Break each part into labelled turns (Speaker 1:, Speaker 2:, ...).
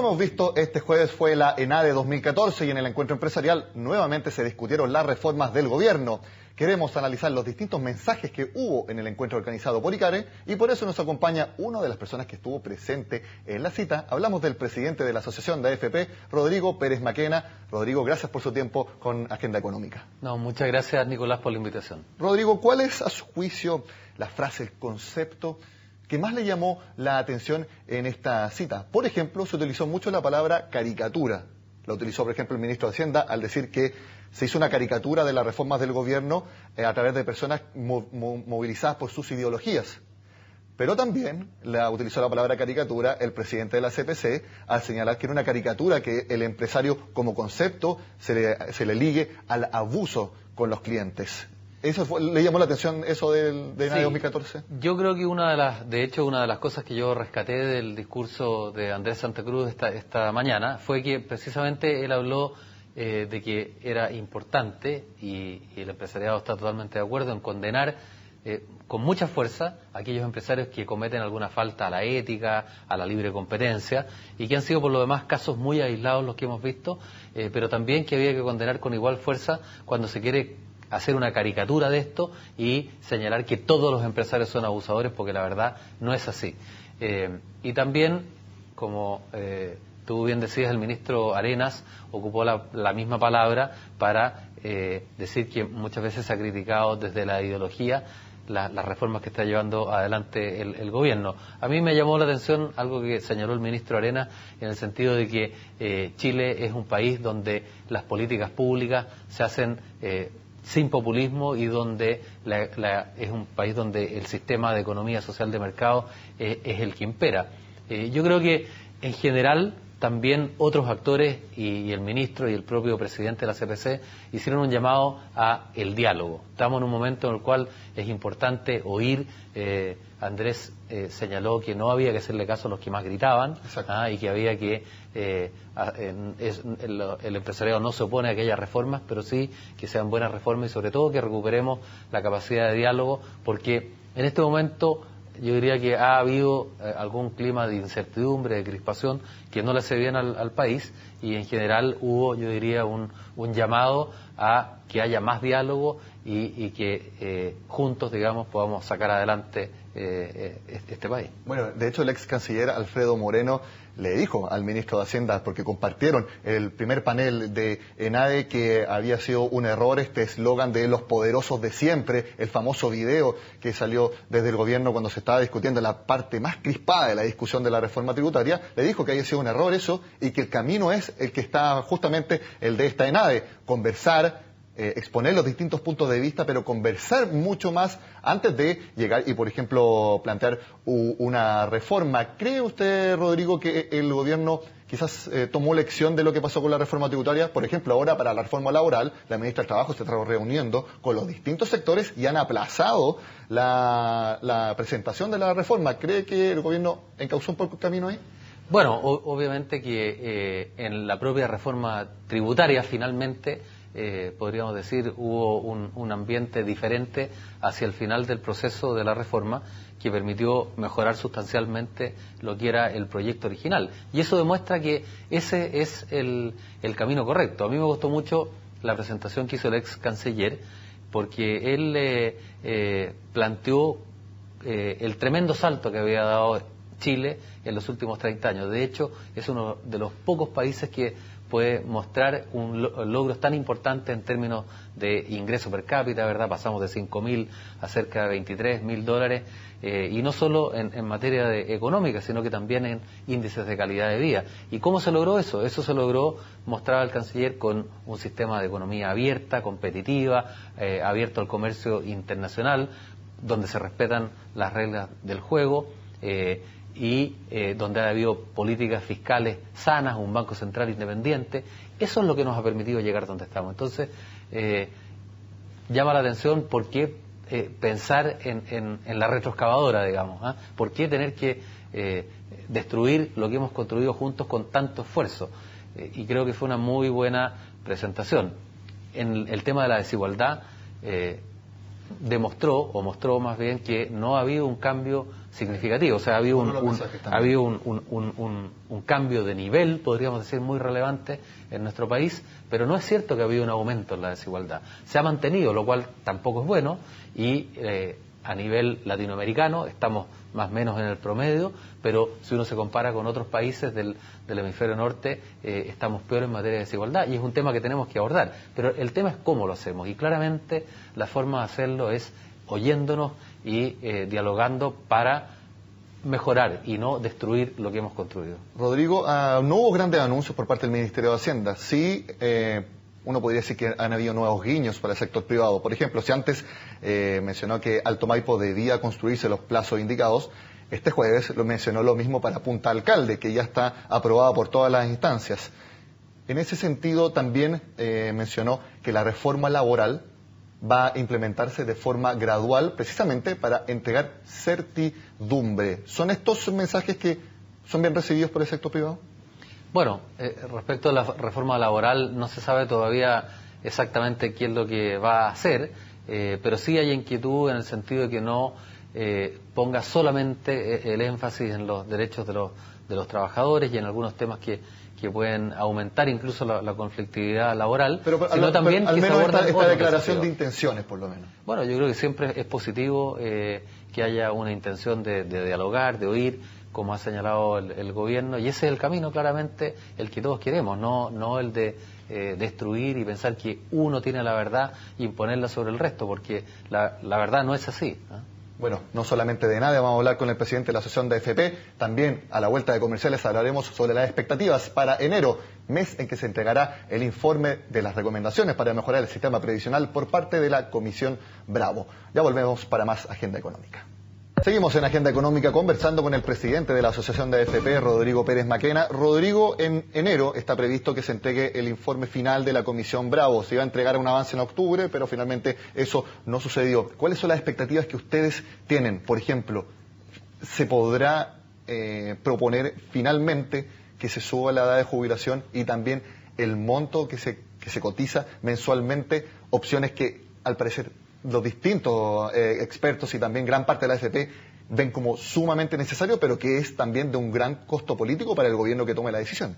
Speaker 1: hemos visto, este jueves fue la ENADE 2014 y en el encuentro empresarial nuevamente se discutieron las reformas del gobierno. Queremos analizar los distintos mensajes que hubo en el encuentro organizado por ICARE y por eso nos acompaña una de las personas que estuvo presente en la cita. Hablamos del presidente de la Asociación de AFP, Rodrigo Pérez Maquena. Rodrigo, gracias por su tiempo con Agenda Económica.
Speaker 2: No, muchas gracias, Nicolás, por la invitación.
Speaker 1: Rodrigo, ¿cuál es a su juicio la frase, el concepto que más le llamó la atención en esta cita? Por ejemplo, se utilizó mucho la palabra caricatura. La utilizó, por ejemplo, el ministro de Hacienda al decir que se hizo una caricatura de las reformas del gobierno a través de personas movilizadas por sus ideologías. Pero también utilizó la palabra caricatura el presidente de la CPC al señalar que era una caricatura que el empresario como concepto se le ligue al abuso con los clientes. ¿Le llamó la atención eso de ENADE 2014?
Speaker 2: Yo creo que una de las cosas que yo rescaté del discurso de Andrés Santa Cruz esta mañana fue que precisamente él habló de que era importante, y el empresariado está totalmente de acuerdo en condenar con mucha fuerza a aquellos empresarios que cometen alguna falta a la ética, a la libre competencia, y que han sido por lo demás casos muy aislados los que hemos visto, pero también que había que condenar con igual fuerza cuando se quiere hacer una caricatura de esto y señalar que todos los empresarios son abusadores, porque la verdad no es así. Y también, como tú bien decías, el ministro Arenas ocupó la misma palabra para decir que muchas veces se ha criticado desde la ideología las reformas que está llevando adelante el gobierno. A mí me llamó la atención algo que señaló el ministro Arenas, en el sentido de que Chile es un país donde las políticas públicas se hacen sin populismo y donde es un país donde el sistema de economía social de mercado es el que impera. Yo creo que en general también otros actores y el ministro y el propio presidente de la CPC hicieron un llamado a el diálogo. Estamos en un momento en el cual es importante oír. Andrés señaló que no había que hacerle caso a los que más gritaban, y que había que el empresariado no se opone a aquellas reformas, pero sí que sean buenas reformas y sobre todo que recuperemos la capacidad de diálogo, porque en este momento yo diría que ha habido algún clima de incertidumbre, de crispación, que no le hace bien al país, y en general hubo, yo diría, un llamado a que haya más diálogo y que juntos, digamos, podamos sacar adelante este país.
Speaker 1: Bueno, de hecho el ex canciller Alfredo Moreno le dijo al ministro de Hacienda, porque compartieron el primer panel de ENADE, que había sido un error este eslogan de los poderosos de siempre, el famoso video que salió desde el gobierno cuando se estaba discutiendo la parte más crispada de la discusión de la reforma tributaria. Le dijo que había sido un error eso y que el camino es el que está justamente el de esta ENADE, conversar, exponer los distintos puntos de vista, pero conversar mucho más antes de llegar y, por ejemplo, plantear una reforma. ¿Cree usted, Rodrigo, que el gobierno quizás tomó lección de lo que pasó con la reforma tributaria? Por ejemplo, ahora para la reforma laboral, la ministra del Trabajo se está reuniendo con los distintos sectores y han aplazado la presentación de la reforma. ¿Cree que el gobierno encauzó un poco el camino ahí?
Speaker 2: Bueno, obviamente que en la propia reforma tributaria finalmente podríamos decir, hubo un ambiente diferente hacia el final del proceso de la reforma que permitió mejorar sustancialmente lo que era el proyecto original. Y eso demuestra que ese es el camino correcto. A mí me gustó mucho la presentación que hizo el ex canciller, porque él planteó el tremendo salto que había dado Chile en los últimos 30 años. De hecho, es uno de los pocos países que puede mostrar logros tan importantes en términos de ingreso per cápita, ¿verdad? Pasamos de 5.000 a cerca de $23.000, y no solo en materia económica, sino que también en índices de calidad de vida. ¿Y cómo se logró eso? Eso se logró, mostraba el canciller, con un sistema de economía abierta, competitiva, abierto al comercio internacional, donde se respetan las reglas del juego, y donde ha habido políticas fiscales sanas, un Banco Central independiente. Eso es lo que nos ha permitido llegar donde estamos. Entonces, llama la atención por qué pensar en la retroexcavadora, digamos. ¿Por qué tener que destruir lo que hemos construido juntos con tanto esfuerzo? Y creo que fue una muy buena presentación. En el tema de la desigualdad, mostró más bien que no ha habido un cambio significativo, o sea, ha habido un cambio de nivel, podríamos decir, muy relevante en nuestro país, pero no es cierto que ha habido un aumento en la desigualdad. Se ha mantenido, lo cual tampoco es bueno, y a nivel latinoamericano estamos más o menos en el promedio, pero si uno se compara con otros países del hemisferio norte, estamos peor en materia de desigualdad, y es un tema que tenemos que abordar. Pero el tema es cómo lo hacemos, y claramente la forma de hacerlo es oyéndonos y dialogando para mejorar y no destruir lo que hemos construido.
Speaker 1: Rodrigo, no hubo grandes anuncios por parte del Ministerio de Hacienda. Sí, uno podría decir que han habido nuevos guiños para el sector privado. Por ejemplo, si antes mencionó que Alto Maipo debía construirse los plazos indicados, este jueves lo mencionó lo mismo para Punta Alcalde, que ya está aprobada por todas las instancias. En ese sentido, también mencionó que la reforma laboral va a implementarse de forma gradual, precisamente para entregar certidumbre. ¿Son estos mensajes que son bien recibidos por el sector privado?
Speaker 2: Bueno, respecto a la reforma laboral, no se sabe todavía exactamente qué es lo que va a hacer, pero sí hay inquietud en el sentido de que no ponga solamente el énfasis en los derechos de los trabajadores y en algunos temas que pueden aumentar incluso la conflictividad laboral, sino también
Speaker 1: al
Speaker 2: que
Speaker 1: menos
Speaker 2: se abordan
Speaker 1: esta
Speaker 2: otros
Speaker 1: declaración
Speaker 2: desafíos.
Speaker 1: de intenciones, por lo menos.
Speaker 2: Bueno, yo creo que siempre es positivo que haya una intención de dialogar, de oír, como ha señalado el gobierno, y ese es el camino claramente el que todos queremos, no el de destruir y pensar que uno tiene la verdad y imponerla sobre el resto, porque la verdad no es así, ¿no?
Speaker 1: Bueno, no solamente de nada, vamos a hablar con el presidente de la Asociación de AFP, también a la vuelta de comerciales hablaremos sobre las expectativas para enero, mes en que se entregará el informe de las recomendaciones para mejorar el sistema previsional por parte de la Comisión Bravo. Ya volvemos para más Agenda Económica. Seguimos en Agenda Económica conversando con el presidente de la Asociación de AFP, Rodrigo Pérez Maquena. Rodrigo, en enero está previsto que se entregue el informe final de la Comisión Bravo. Se iba a entregar un avance en octubre, pero finalmente eso no sucedió. ¿Cuáles son las expectativas que ustedes tienen? Por ejemplo, ¿se podrá proponer finalmente que se suba la edad de jubilación y también el monto que se cotiza mensualmente? Opciones que, al parecer, los distintos expertos y también gran parte de la AFP ven como sumamente necesario, pero que es también de un gran costo político para el gobierno que tome la decisión.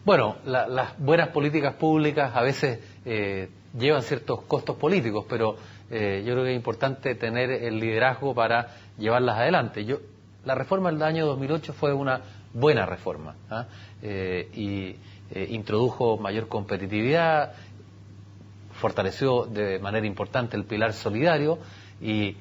Speaker 2: Bueno, las buenas políticas públicas a veces llevan ciertos costos políticos, pero yo creo que es importante tener el liderazgo para llevarlas adelante. La reforma del año 2008 fue una buena reforma, y introdujo mayor competitividad, fortaleció de manera importante el pilar solidario y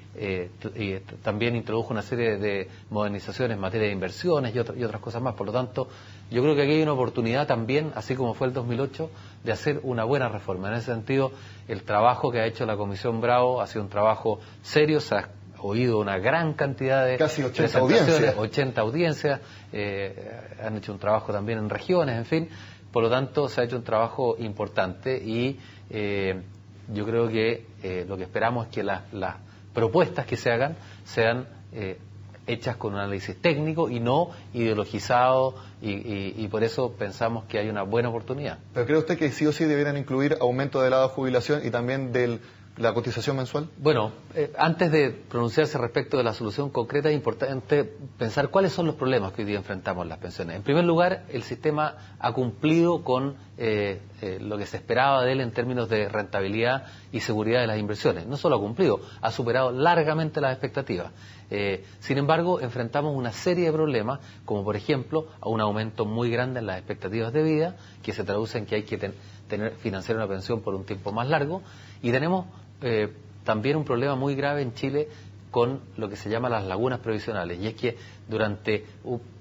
Speaker 2: también introdujo una serie de modernizaciones en materia de inversiones y otras cosas más. Por lo tanto, yo creo que aquí hay una oportunidad también, así como fue el 2008, de hacer una buena reforma. En ese sentido, el trabajo que ha hecho la Comisión Bravo ha sido un trabajo serio, se ha oído una gran cantidad de
Speaker 1: casi 80
Speaker 2: presentaciones,
Speaker 1: audiencias.
Speaker 2: 80 audiencias, han hecho un trabajo también en regiones, en fin. Por lo tanto, se ha hecho un trabajo importante y yo creo que lo que esperamos es que las propuestas que se hagan sean hechas con un análisis técnico y no ideologizado, y por eso pensamos que hay una buena oportunidad.
Speaker 1: ¿Pero cree usted que sí o sí deberían incluir aumento de la edad de jubilación y también de la cotización mensual?
Speaker 2: Bueno, antes de pronunciarse respecto de la solución concreta, es importante pensar cuáles son los problemas que hoy día enfrentamos las pensiones. En primer lugar, el sistema ha cumplido con lo que se esperaba de él en términos de rentabilidad y seguridad de las inversiones. No solo ha cumplido, ha superado largamente las expectativas. Sin embargo, enfrentamos una serie de problemas, como por ejemplo, a un aumento muy grande en las expectativas de vida, que se traduce en que hay que financiar una pensión por un tiempo más largo, y tenemos también un problema muy grave en Chile con lo que se llama las lagunas previsionales, y es que durante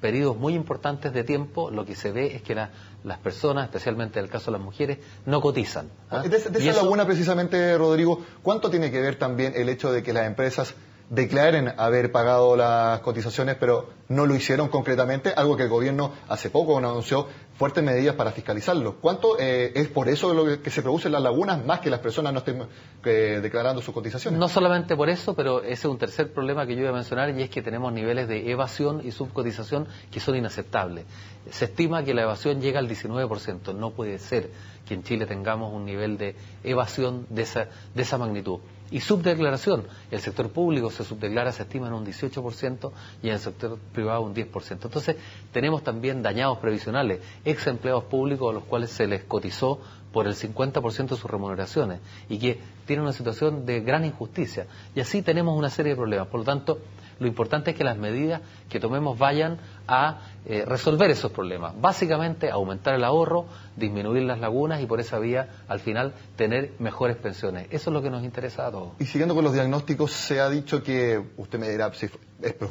Speaker 2: periodos muy importantes de tiempo lo que se ve es que las personas, especialmente en el caso de las mujeres, no cotizan.
Speaker 1: De esa laguna precisamente, Rodrigo, ¿cuánto tiene que ver también el hecho de que las empresas declaren haber pagado las cotizaciones pero no lo hicieron concretamente? Algo que el gobierno hace poco anunció fuertes medidas para fiscalizarlo. ¿Cuánto es por eso lo que se producen las lagunas, más que las personas no estén declarando sus cotizaciones? No
Speaker 2: solamente por eso, pero ese es un tercer problema que yo iba a mencionar, y es que tenemos niveles de evasión y subcotización que son inaceptables. Se estima que la evasión llega al 19%. No puede ser que en Chile tengamos un nivel de evasión de esa magnitud. Y subdeclaración, el sector público se subdeclara, se estima en un 18% y en el sector privado un 10%. Entonces tenemos también dañados previsionales, ex empleados públicos a los cuales se les cotizó por el 50% de sus remuneraciones y que tienen una situación de gran injusticia. Y así tenemos una serie de problemas. Por lo tanto, lo importante es que las medidas que tomemos vayan a resolver esos problemas. Básicamente, aumentar el ahorro, disminuir las lagunas y por esa vía, al final, tener mejores pensiones. Eso es lo que nos interesa a todos.
Speaker 1: Y siguiendo con los diagnósticos, se ha dicho que, usted me dirá si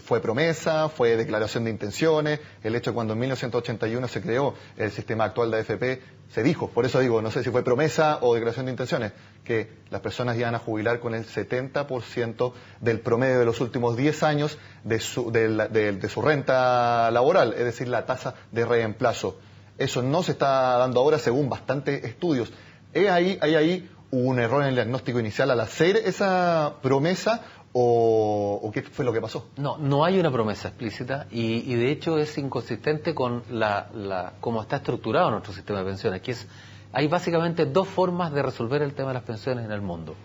Speaker 1: fue promesa, fue declaración de intenciones, el hecho de cuando en 1981 se creó el sistema actual de AFP, se dijo, por eso digo, no sé si fue promesa o declaración de intenciones, que las personas iban a jubilar con el 70% del promedio de los últimos 10 años de su renta laboral, es decir, la tasa de reemplazo. Eso no se está dando ahora según bastantes estudios. ¿Hay ahí un error en el diagnóstico inicial al hacer esa promesa o qué fue lo que pasó?
Speaker 2: No hay una promesa explícita y de hecho es inconsistente con cómo está estructurado nuestro sistema de pensiones, que hay básicamente dos formas de resolver el tema de las pensiones en el mundo.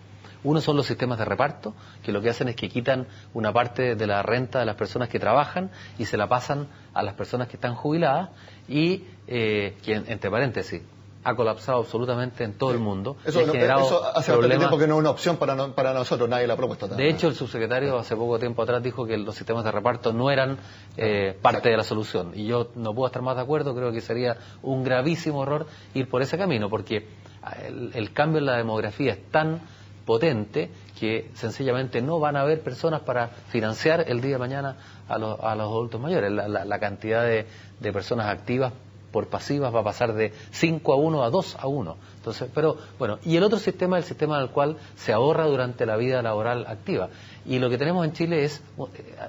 Speaker 2: Uno son los sistemas de reparto, que lo que hacen es que quitan una parte de la renta de las personas que trabajan y se la pasan a las personas que están jubiladas y que, entre paréntesis, ha colapsado absolutamente en todo el mundo.
Speaker 1: Eso hace bastante tiempo que no es una opción para nosotros, nadie la ha propuesto.
Speaker 2: De hecho, el subsecretario hace poco tiempo atrás dijo que los sistemas de reparto no eran parte de la solución. Y yo no puedo estar más de acuerdo, creo que sería un gravísimo error ir por ese camino, porque el cambio en la demografía es tan potente que sencillamente no van a haber personas para financiar el día de mañana a los adultos mayores. La cantidad de personas activas por pasivas va a pasar de 5 a 1 a 2 a 1. Entonces, pero bueno, y el otro sistema es el sistema en el cual se ahorra durante la vida laboral activa. Y lo que tenemos en Chile es,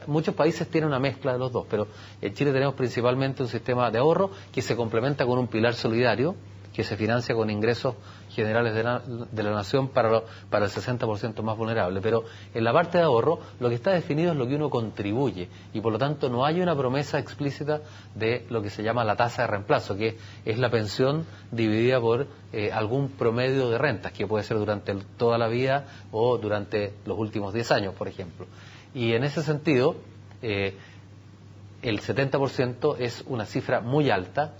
Speaker 2: muchos países tienen una mezcla de los dos, pero en Chile tenemos principalmente un sistema de ahorro que se complementa con un pilar solidario que se financia con ingresos generales de la nación para el 60% más vulnerable. Pero en la parte de ahorro lo que está definido es lo que uno contribuye y por lo tanto no hay una promesa explícita de lo que se llama la tasa de reemplazo, que es la pensión dividida por algún promedio de rentas, que puede ser durante toda la vida o durante los últimos 10 años, por ejemplo. Y en ese sentido, el 70% es una cifra muy alta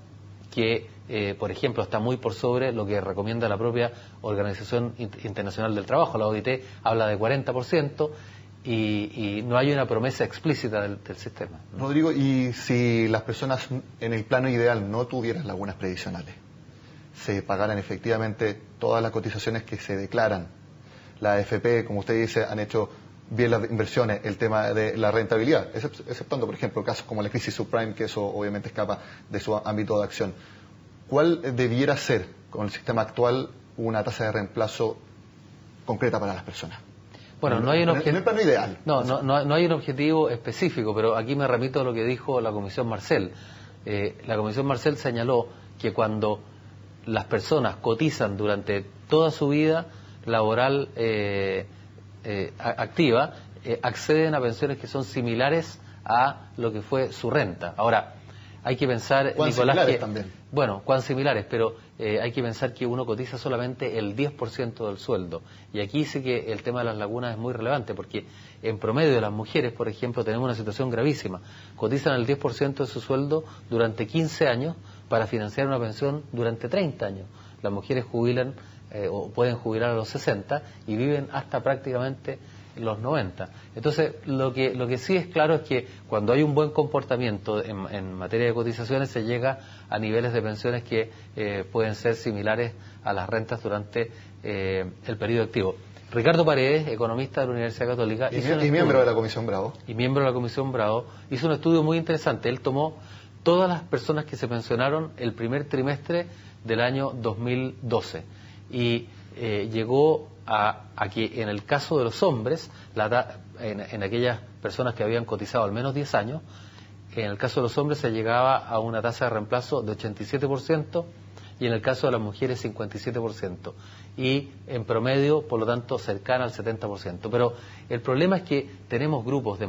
Speaker 2: que por ejemplo, está muy por sobre lo que recomienda la propia Organización Internacional del Trabajo. La OIT habla de 40% y no hay una promesa explícita del sistema.
Speaker 1: Rodrigo, ¿y si las personas en el plano ideal no tuvieran lagunas previsionales, se pagaran efectivamente todas las cotizaciones que se declaran? La AFP, como usted dice, han hecho bien las inversiones, el tema de la rentabilidad, exceptuando, por ejemplo, casos como la crisis subprime, que eso obviamente escapa de su ámbito de acción. ¿Cuál debiera ser, con el sistema actual, una tasa de reemplazo concreta para las personas?
Speaker 2: Bueno, no hay un objetivo.
Speaker 1: No es el plano ideal.
Speaker 2: No hay un objetivo específico, pero aquí me remito a lo que dijo la Comisión Marcel. La Comisión Marcel señaló que cuando las personas cotizan durante toda su vida laboral activa, acceden a pensiones que son similares a lo que fue su renta. Ahora, hay que pensar,
Speaker 1: ¿cuán
Speaker 2: Nicolás,
Speaker 1: similares también?
Speaker 2: Bueno, cuán similares, pero hay que pensar que uno cotiza solamente el 10% del sueldo. Y aquí sí que el tema de las lagunas es muy relevante, porque en promedio las mujeres, por ejemplo, tenemos una situación gravísima. Cotizan el 10% de su sueldo durante 15 años para financiar una pensión durante 30 años. Las mujeres jubilan o pueden jubilar a los 60 y viven hasta prácticamente los 90. Entonces, lo que sí es claro es que cuando hay un buen comportamiento en materia de cotizaciones se llega a niveles de pensiones que pueden ser similares a las rentas durante el periodo activo. Ricardo Paredes, economista de la Universidad Católica,
Speaker 1: y miembro de la Comisión Bravo.
Speaker 2: Y miembro de la Comisión Bravo, hizo un estudio muy interesante. Él tomó todas las personas que se pensionaron el primer trimestre del año 2012 y llegó a que en el caso de los hombres, en aquellas personas que habían cotizado al menos 10 años, en el caso de los hombres se llegaba a una tasa de reemplazo de 87% y en el caso de las mujeres 57%. Y en promedio, por lo tanto, cercana al 70%. Pero el problema es que tenemos grupos de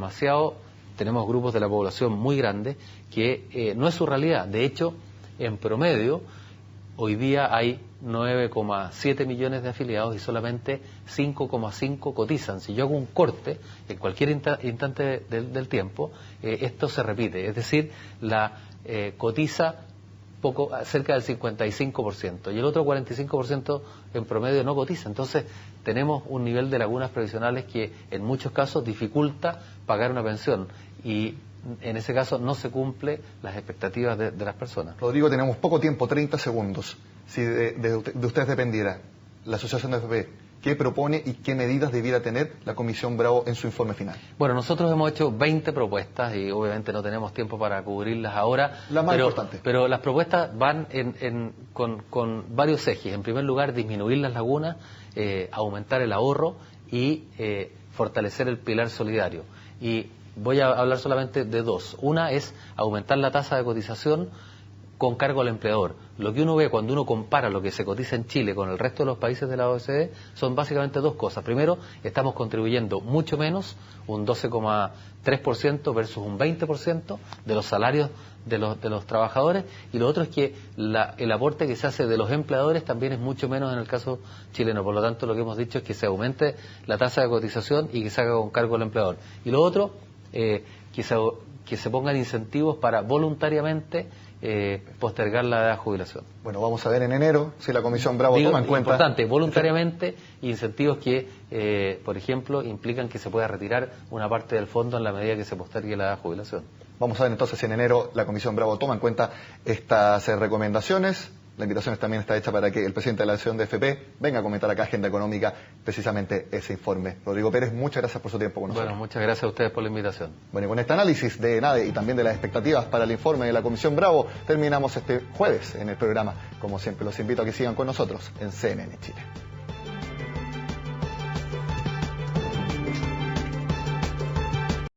Speaker 2: la población muy grandes que no es su realidad. De hecho, en promedio, hoy día hay 9,7 millones de afiliados y solamente 5,5 cotizan. Si yo hago un corte en cualquier instante del tiempo, esto se repite, es decir, cotiza cerca del 55% y el otro 45% en promedio no cotiza. Entonces tenemos un nivel de lagunas previsionales que en muchos casos dificulta pagar una pensión y en ese caso no se cumple las expectativas de las personas.
Speaker 1: Rodrigo, tenemos poco tiempo, 30 segundos. Si de ustedes dependiera la Asociación de AFP, ¿qué propone y qué medidas debiera tener la Comisión Bravo en su informe final?
Speaker 2: Bueno, nosotros hemos hecho 20 propuestas y obviamente no tenemos tiempo para cubrirlas ahora.
Speaker 1: Las más importantes.
Speaker 2: Pero las propuestas van con varios ejes. En primer lugar, disminuir las lagunas, aumentar el ahorro y fortalecer el pilar solidario. Y voy a hablar solamente de dos. Una es aumentar la tasa de cotización con cargo al empleador. Lo que uno ve cuando uno compara lo que se cotiza en Chile con el resto de los países de la OECD son básicamente dos cosas. Primero, estamos contribuyendo mucho menos, un 12,3% versus un 20% de los salarios de los trabajadores, y lo otro es que el aporte que se hace de los empleadores también es mucho menos en el caso chileno. Por lo tanto, lo que hemos dicho es que se aumente la tasa de cotización y que se haga con cargo al empleador. Y lo otro, que se pongan incentivos para voluntariamente postergar la edad de jubilación.
Speaker 1: Bueno, vamos a ver en enero si la Comisión Bravo toma en cuenta...
Speaker 2: Importante, voluntariamente, incentivos que, por ejemplo, implican que se pueda retirar una parte del fondo en la medida que se postergue la edad de jubilación.
Speaker 1: Vamos a ver entonces si en enero la Comisión Bravo toma en cuenta estas recomendaciones. La invitación también está hecha para que el presidente de la Asociación de AFP venga a comentar acá Agenda Económica precisamente ese informe. Rodrigo Pérez, muchas gracias por su tiempo con nosotros.
Speaker 2: Bueno, muchas gracias a ustedes por la invitación.
Speaker 1: Bueno, y con este análisis de ENADE y también de las expectativas para el informe de la Comisión Bravo, terminamos este jueves en el programa. Como siempre, los invito a que sigan con nosotros en CNN Chile.